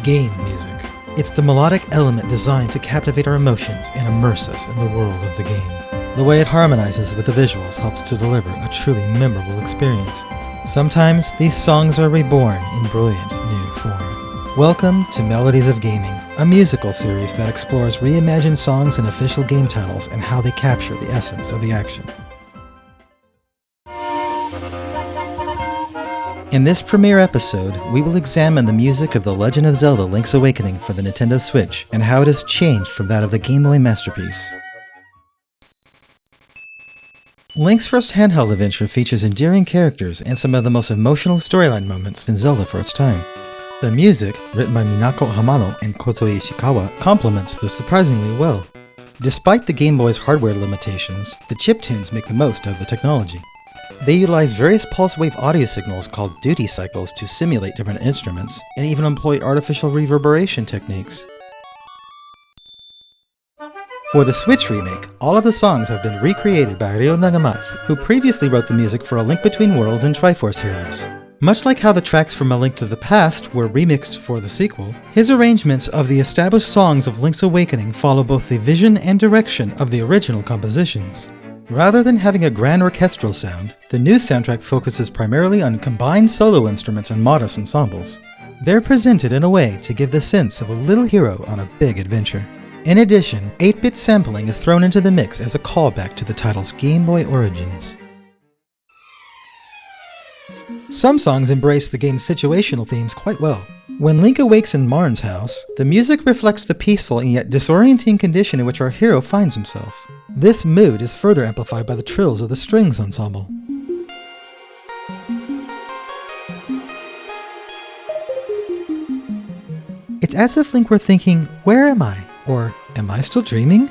Game music. It's the melodic element designed to captivate our emotions and immerse us in the world of the game. The way it harmonizes with the visuals helps to deliver a truly memorable experience. Sometimes these songs are reborn in brilliant new form. Welcome to Melodies of Gaming, a musical series that explores reimagined songs and official game titles and how they capture the essence of the action. In this premiere episode, we will examine the music of The Legend of Zelda Link's Awakening for the Nintendo Switch and how it has changed from that of the Game Boy masterpiece. Link's first handheld adventure features endearing characters and some of the most emotional storyline moments in Zelda for its time. The music, written by Minako Hamano and Koto Ishikawa, complements this surprisingly well. Despite the Game Boy's hardware limitations, the chiptunes make the most of the technology. They utilize various pulse wave audio signals called duty cycles to simulate different instruments, and even employ artificial reverberation techniques. For the Switch remake, all of the songs have been recreated by Ryo Nagamatsu, who previously wrote the music for A Link Between Worlds and Triforce Heroes. Much like how the tracks from A Link to the Past were remixed for the sequel, his arrangements of the established songs of Link's Awakening follow both the vision and direction of the original compositions. Rather than having a grand orchestral sound, the new soundtrack focuses primarily on combined solo instruments and modest ensembles. They're presented in a way to give the sense of a little hero on a big adventure. In addition, 8-bit sampling is thrown into the mix as a callback to the title's Game Boy origins. Some songs embrace the game's situational themes quite well. When Link awakes in Marn's house, the music reflects the peaceful and yet disorienting condition in which our hero finds himself. This mood is further amplified by the trills of the strings ensemble. It's as if Link were thinking, "Where am I?" or "Am I still dreaming?"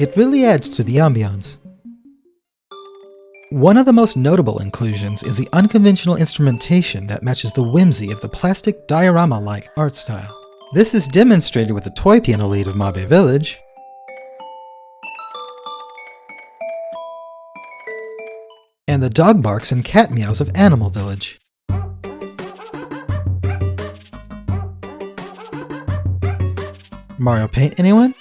It really adds to the ambiance. One of the most notable inclusions is the unconventional instrumentation that matches the whimsy of the plastic diorama-like art style. This is demonstrated with the toy piano lead of Mabe Village, and the dog barks and cat meows of Animal Village. Mario Paint, anyone?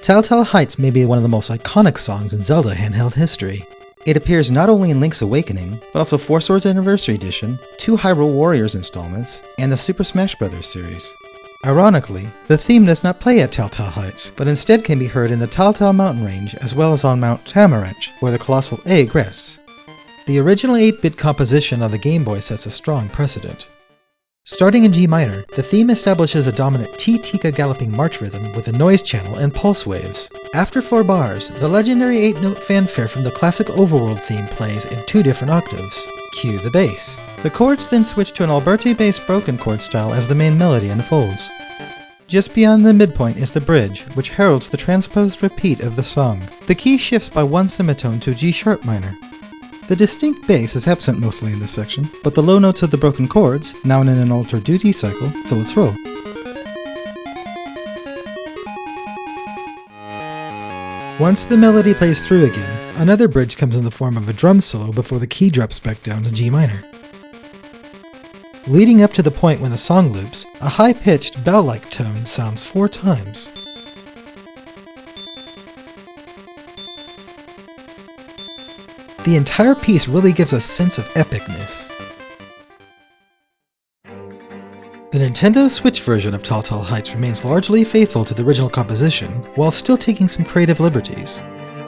Tal Tal Heights may be one of the most iconic songs in Zelda handheld history. It appears not only in Link's Awakening, but also 4 Swords Anniversary Edition, 2 Hyrule Warriors installments, and the Super Smash Bros. Series. Ironically, the theme does not play at Tal Tal Heights, but instead can be heard in the Tal Tal mountain range as well as on Mount Tamaranch, where the colossal egg rests. The original 8-bit composition of the Game Boy sets a strong precedent. Starting in G minor, the theme establishes a dominant T-Tika galloping march rhythm with a noise channel and pulse waves. After 4 bars, the legendary 8-note fanfare from the classic overworld theme plays in 2 different octaves. Cue the bass. The chords then switch to an Alberti-based broken chord style as the main melody unfolds. Just beyond the midpoint is the bridge, which heralds the transposed repeat of the song. The key shifts by 1 semitone to G-sharp minor. The distinct bass is absent mostly in this section, but the low notes of the broken chords, now in an altered duty cycle, fill its role. Once the melody plays through again, another bridge comes in the form of a drum solo before the key drops back down to G minor. Leading up to the point when the song loops, a high-pitched bell-like tone sounds 4 times. The entire piece really gives a sense of epicness. The Nintendo Switch version of Tal Tal Heights remains largely faithful to the original composition, while still taking some creative liberties.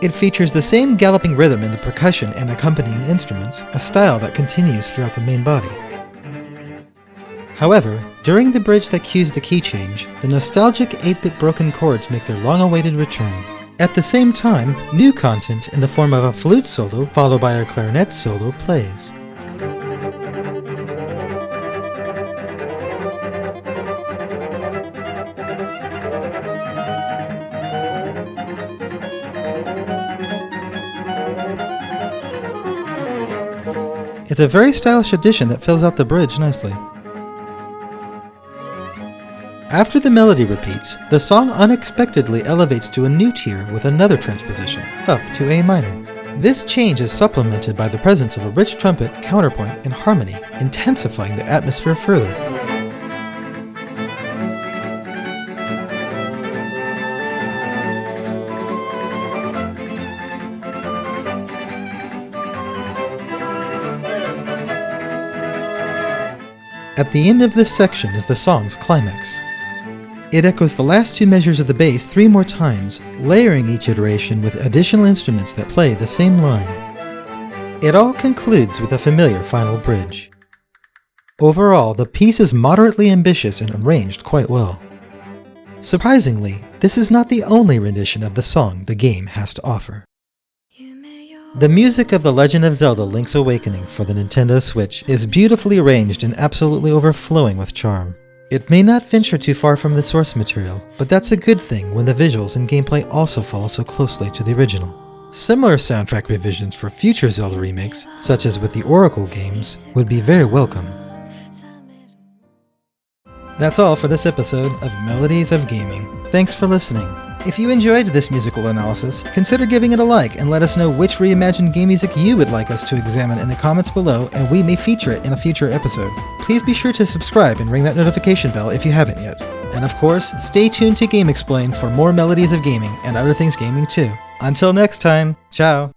It features the same galloping rhythm in the percussion and accompanying instruments, a style that continues throughout the main body. However, during the bridge that cues the key change, the nostalgic 8-bit broken chords make their long-awaited return. At the same time, new content in the form of a flute solo followed by a clarinet solo plays. It's a very stylish addition that fills out the bridge nicely. After the melody repeats, the song unexpectedly elevates to a new tier with another transposition, up to A minor. This change is supplemented by the presence of a rich trumpet, counterpoint, and harmony, intensifying the atmosphere further. At the end of this section is the song's climax. It echoes the last two measures of the bass 3 more times, layering each iteration with additional instruments that play the same line. It all concludes with a familiar final bridge. Overall, the piece is moderately ambitious and arranged quite well. Surprisingly, this is not the only rendition of the song the game has to offer. The music of The Legend of Zelda Link's Awakening for the Nintendo Switch is beautifully arranged and absolutely overflowing with charm. It may not venture too far from the source material, but that's a good thing when the visuals and gameplay also follow so closely to the original. Similar soundtrack revisions for future Zelda remakes, such as with the Oracle games, would be very welcome. That's all for this episode of Melodies of Gaming. Thanks for listening. If you enjoyed this musical analysis, consider giving it a like and let us know which reimagined game music you would like us to examine in the comments below, and we may feature it in a future episode. Please be sure to subscribe and ring that notification bell if you haven't yet. And of course, stay tuned to Game Explain for more Melodies of Gaming and other things gaming too. Until next time, ciao!